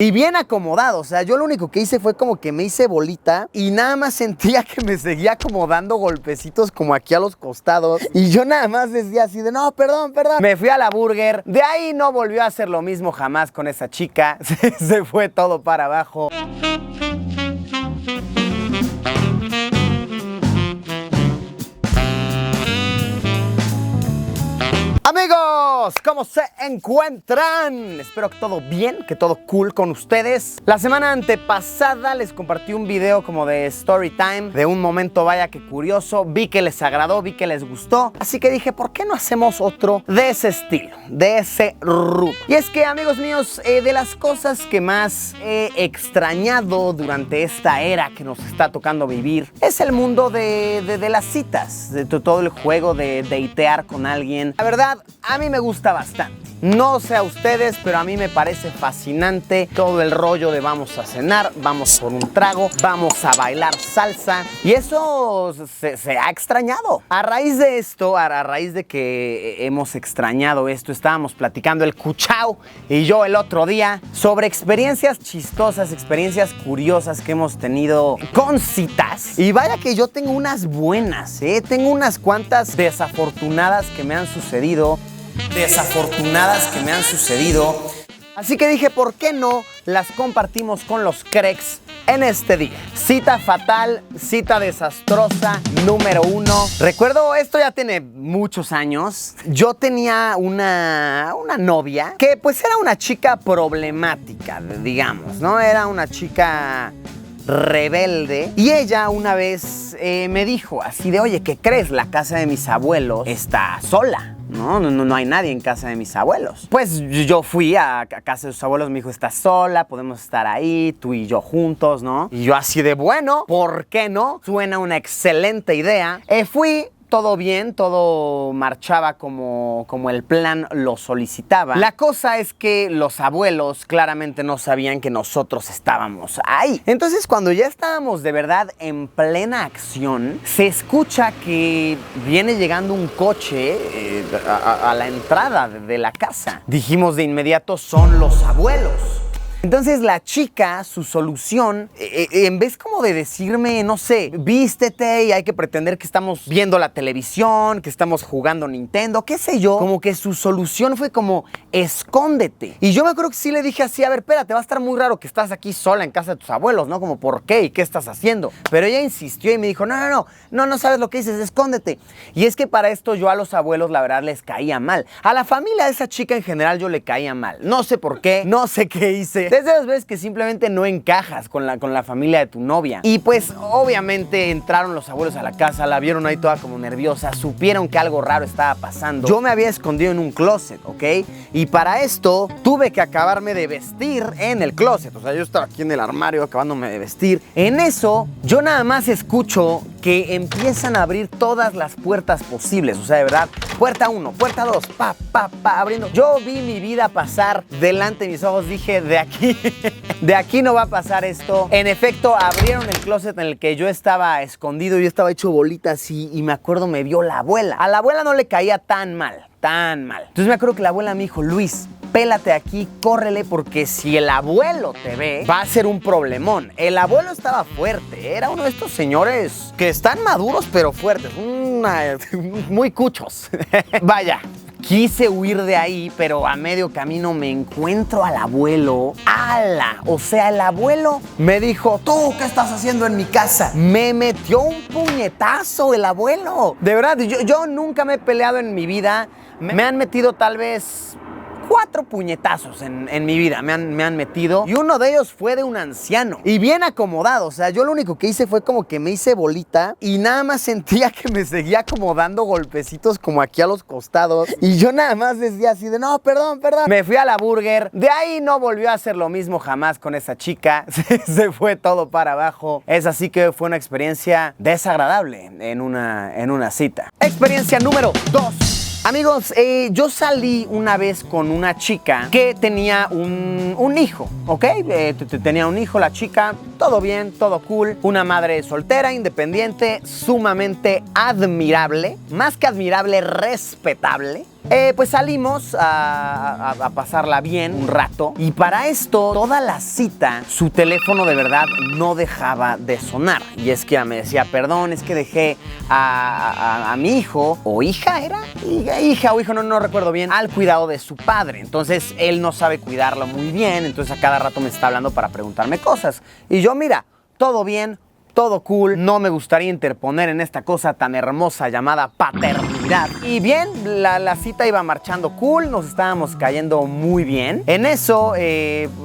Y bien acomodado, o sea, yo lo único que hice fue como que me hice bolita y nada más sentía que me seguía como dando golpecitos como aquí a los costados. Y yo nada más decía así de, no, perdón. Me fui a la burger, de ahí no volvió a hacer lo mismo jamás con esa chica. Se fue todo para abajo. Amigos, ¿cómo se encuentran? Espero que todo bien, que todo cool con ustedes. La semana antepasada les compartí un video como de story time, de un momento vaya que curioso. Vi que les agradó, vi que les gustó. Así que dije, ¿por qué no hacemos otro de ese estilo, de ese rubro? Y es que, amigos míos, de las cosas que más he extrañado durante esta era que nos está tocando vivir, es el mundo de las citas, de todo el juego de datear con alguien. La verdad, a mí me gusta bastante. No sé a ustedes, pero a mí me parece fascinante todo el rollo de vamos a cenar, vamos por un trago, vamos a bailar salsa. Y eso se ha extrañado. A raíz de esto, a raíz de que hemos extrañado esto, estábamos platicando el Cuchao y yo el otro día sobre experiencias chistosas, experiencias curiosas que hemos tenido con citas. Y vaya que yo tengo unas buenas, tengo unas cuantas desafortunadas que me han sucedido. Así que dije, ¿por qué no las compartimos con los cracks en este día? Cita fatal, cita desastrosa, número 1. Recuerdo, esto ya tiene muchos años. Yo tenía una novia que pues era una chica problemática, digamos, ¿no? Era una chica rebelde. Y ella una vez me dijo así de, oye, ¿qué crees? La casa de mis abuelos está sola. No hay nadie en casa de mis abuelos. Pues yo fui a casa de sus abuelos, me dijo, está sola, podemos estar ahí, tú y yo juntos, ¿no? Y yo así de, bueno, ¿por qué no? Suena una excelente idea. Fui. Todo bien, todo marchaba como el plan lo solicitaba. La cosa es que los abuelos claramente no sabían que nosotros estábamos ahí. Entonces, cuando ya estábamos de verdad en plena acción, se escucha que viene llegando un coche a la entrada de la casa. Dijimos de inmediato, son los abuelos. Entonces la chica, su solución, en vez como de decirme, no sé, vístete y hay que pretender que estamos viendo la televisión, que estamos jugando Nintendo, qué sé yo, como que su solución fue como, escóndete. Y yo me acuerdo que sí le dije así, a ver, espérate, va a estar muy raro que estás aquí sola en casa de tus abuelos, ¿no? Como, ¿por qué? ¿Y qué estás haciendo? Pero ella insistió y me dijo, no sabes lo que dices, escóndete. Y es que para esto yo a los abuelos, la verdad, les caía mal. A la familia de esa chica en general yo le caía mal. No sé por qué, no sé qué hice. Desde las veces que simplemente no encajas con la familia de tu novia. Y pues obviamente entraron los abuelos a la casa, la vieron ahí toda como nerviosa, supieron que algo raro estaba pasando. Yo me había escondido en un closet, ¿ok? Y para esto tuve que acabarme de vestir en el closet. O sea, yo estaba aquí en el armario acabándome de vestir. En eso, yo nada más escucho que empiezan a abrir todas las puertas posibles. O sea, de verdad, puerta 1, puerta 2, abriendo. Yo vi mi vida pasar delante de mis ojos, dije, de aquí no va a pasar esto. En efecto, abrieron el closet en el que yo estaba escondido, yo estaba hecho bolita así y me acuerdo me vio la abuela. A la abuela no le caía tan mal. Entonces me acuerdo que la abuela me dijo, Luis, pélate aquí, córrele, porque si el abuelo te ve, va a ser un problemón. El abuelo estaba fuerte, era uno de estos señores que están maduros pero fuertes, muy cuchos. Vaya. Quise huir de ahí, pero a medio camino me encuentro al abuelo. ¡Hala! O sea, el abuelo me dijo, ¿tú qué estás haciendo en mi casa? Me metió un puñetazo el abuelo. De verdad, yo nunca me he peleado en mi vida. Me han metido tal vez 4 puñetazos en mi vida me han metido. Y uno de ellos fue de un anciano. Y bien acomodado. O sea, yo lo único que hice fue como que me hice bolita. Y nada más sentía que me seguía como dando golpecitos como aquí a los costados. Y yo nada más decía así de, no, perdón. Me fui a la burger. De ahí no volvió a hacer lo mismo jamás con esa chica. Se fue todo para abajo. Es así que fue una experiencia desagradable en una cita. Experiencia número 2. Amigos, yo salí una vez con una chica que tenía un hijo, ¿ok? Tenía un hijo la chica, todo bien, todo cool. Una madre soltera, independiente, sumamente admirable. Más que admirable, respetable. Pues salimos a pasarla bien un rato. Y para esto, toda la cita, su teléfono de verdad no dejaba de sonar. Y es que ella me decía, perdón, es que dejé a mi hijo, o hija era, hija o hijo, no recuerdo bien, al cuidado de su padre. Entonces, él no sabe cuidarlo muy bien. Entonces, a cada rato me está hablando para preguntarme cosas. Y yo, mira, todo bien, todo cool, no me gustaría interponer en esta cosa tan hermosa llamada paternidad. Y bien, la cita iba marchando cool, nos estábamos cayendo muy bien. En eso,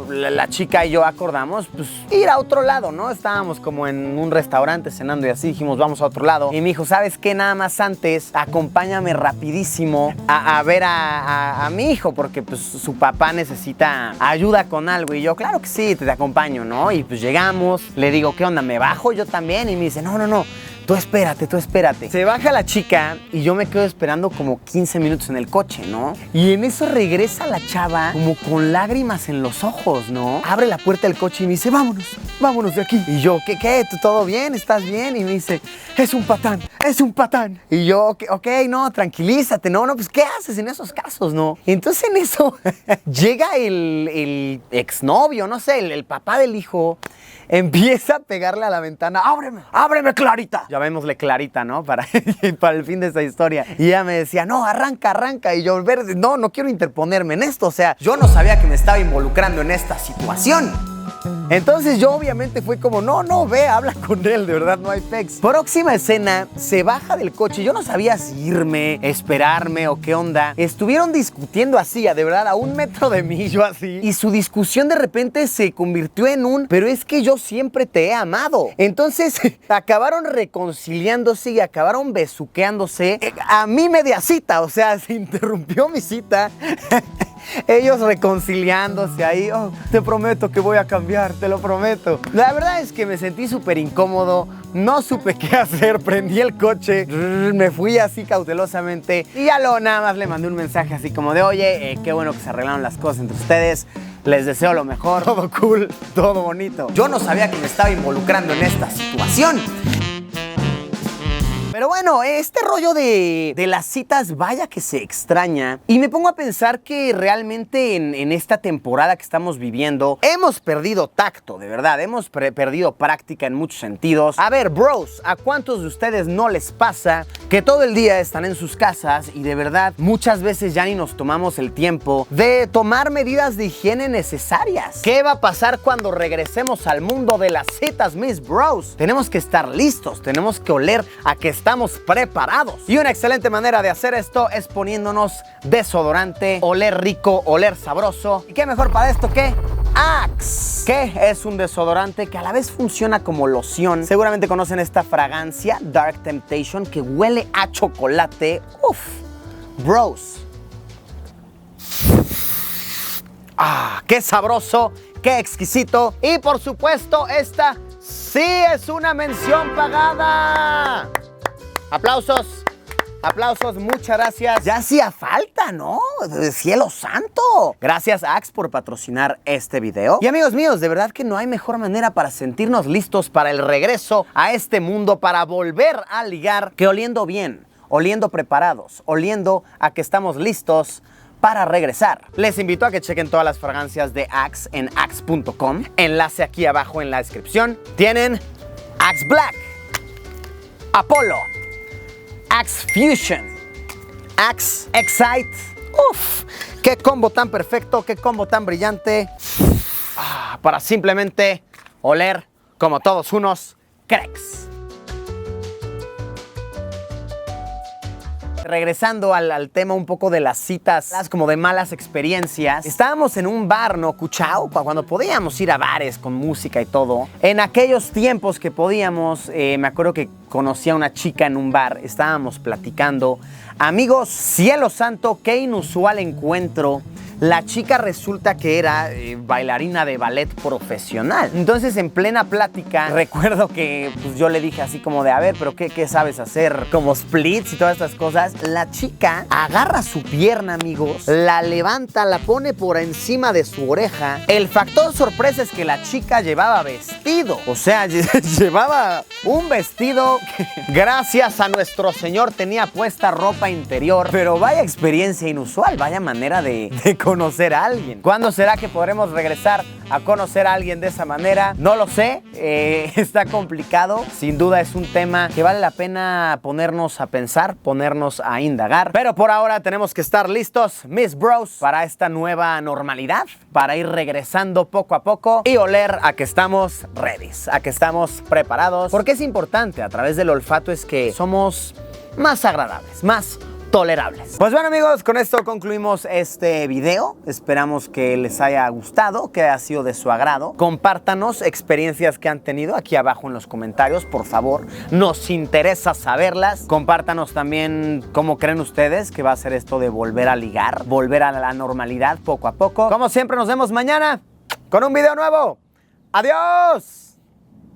la chica y yo acordamos, pues, ir a otro lado, ¿no? Estábamos como en un restaurante cenando y así, dijimos, vamos a otro lado. Y me dijo, ¿sabes qué? Nada más antes, acompáñame rapidísimo a ver a mi hijo, porque pues su papá necesita ayuda con algo. Y yo, claro que sí, te acompaño, ¿no? Y pues llegamos, le digo, ¿qué onda? ¿Me bajo yo también? Y me dice, no, tú espérate. Se baja la chica y yo me quedo esperando como 15 minutos en el coche, ¿no? Y en eso regresa la chava como con lágrimas en los ojos, ¿no? Abre la puerta del coche y me dice, vámonos de aquí. Y yo, ¿qué? ¿Todo bien? ¿Estás bien? Y me dice, es un patán. Y yo, ok, no, tranquilízate, no, pues, ¿qué haces en esos casos, no? Entonces en eso llega el exnovio, no sé, el papá del hijo, empieza a pegarle a la ventana, ábreme, Clarita. Llamémosle Clarita, ¿no? Para el fin de esta historia. Y ella me decía, no, arranca. Y yo, no quiero interponerme en esto. O sea, yo no sabía que me estaba involucrando en esta situación. Entonces yo obviamente fui como, no, ve, habla con él, de verdad no hay pex. Próxima escena, se baja del coche, yo no sabía si irme, esperarme o qué onda. Estuvieron discutiendo así, de verdad, a 1 metro de mí, yo así. Y su discusión de repente se convirtió en pero es que yo siempre te he amado. Entonces acabaron reconciliándose y acabaron besuqueándose a mi media cita, o sea, se interrumpió mi cita. Ellos reconciliándose ahí, te prometo que voy a cambiar, te lo prometo. La verdad es que me sentí súper incómodo, no supe qué hacer, prendí el coche, me fui así cautelosamente y ya nada más le mandé un mensaje así como de, oye, qué bueno que se arreglaron las cosas entre ustedes, les deseo lo mejor, todo cool, todo bonito. Yo no sabía que me estaba involucrando en esta situación. Pero bueno, este rollo de las citas, vaya que se extraña. Y me pongo a pensar que realmente en esta temporada que estamos viviendo, hemos perdido tacto, de verdad. Hemos perdido práctica en muchos sentidos. A ver, bros, ¿a cuántos de ustedes no les pasa que todo el día están en sus casas y de verdad muchas veces ya ni nos tomamos el tiempo de tomar medidas de higiene necesarias? ¿Qué va a pasar cuando regresemos al mundo de las citas, mis bros? Tenemos que estar listos, tenemos que oler a que estamos preparados. Y una excelente manera de hacer esto es poniéndonos desodorante, oler rico, oler sabroso. ¿Y qué mejor para esto que Axe? Que es un desodorante que a la vez funciona como loción. Seguramente conocen esta fragancia, Dark Temptation, que huele a chocolate. Uf, bros. Qué sabroso, qué exquisito. Y por supuesto, esta sí es una mención pagada. Aplausos, muchas gracias. Ya hacía falta, ¿no? Cielo santo. Gracias, Axe, por patrocinar este video. Y amigos míos, de verdad que no hay mejor manera para sentirnos listos para el regreso a este mundo, para volver a ligar, que oliendo bien, oliendo preparados, oliendo a que estamos listos para regresar. Les invito a que chequen todas las fragancias de Axe en axe.com. Enlace aquí abajo en la descripción. Tienen Axe Black, Apollo, Axe Fusion, Axe Excite. Uf, qué combo tan perfecto, qué combo tan brillante. Para simplemente oler como todos unos cracks. Regresando al tema un poco de las citas, como de malas experiencias. Estábamos en un bar, ¿no? Cuchao, cuando podíamos ir a bares con música y todo. En aquellos tiempos que podíamos, me acuerdo que conocí a una chica en un bar, estábamos platicando. Amigos, cielo santo, qué inusual encuentro. La chica resulta que era bailarina de ballet profesional. Entonces, en plena plática, recuerdo que pues, yo le dije así como de, a ver, pero ¿qué sabes hacer? Como splits y todas estas cosas. La chica agarra su pierna, amigos, la levanta, la pone por encima de su oreja. El factor sorpresa es que la chica llevaba vestido. O sea, llevaba un vestido que, gracias a nuestro Señor, tenía puesta ropa interior. Pero vaya experiencia inusual, vaya manera de conocer a alguien. ¿Cuándo será que podremos regresar a conocer a alguien de esa manera? No lo sé, está complicado. Sin duda es un tema que vale la pena ponernos a pensar, ponernos a indagar. Pero por ahora tenemos que estar listos, mis bros, para esta nueva normalidad, para ir regresando poco a poco y oler a que estamos ready, a que estamos preparados. Porque es importante, a través del olfato es que somos más agradables, más tolerables. Pues bueno, amigos, con esto concluimos este video. Esperamos que les haya gustado, que haya sido de su agrado. Compártanos experiencias que han tenido aquí abajo en los comentarios, por favor. Nos interesa saberlas. Compártanos también cómo creen ustedes que va a ser esto de volver a ligar, volver a la normalidad poco a poco. Como siempre, nos vemos mañana con un video nuevo. ¡Adiós!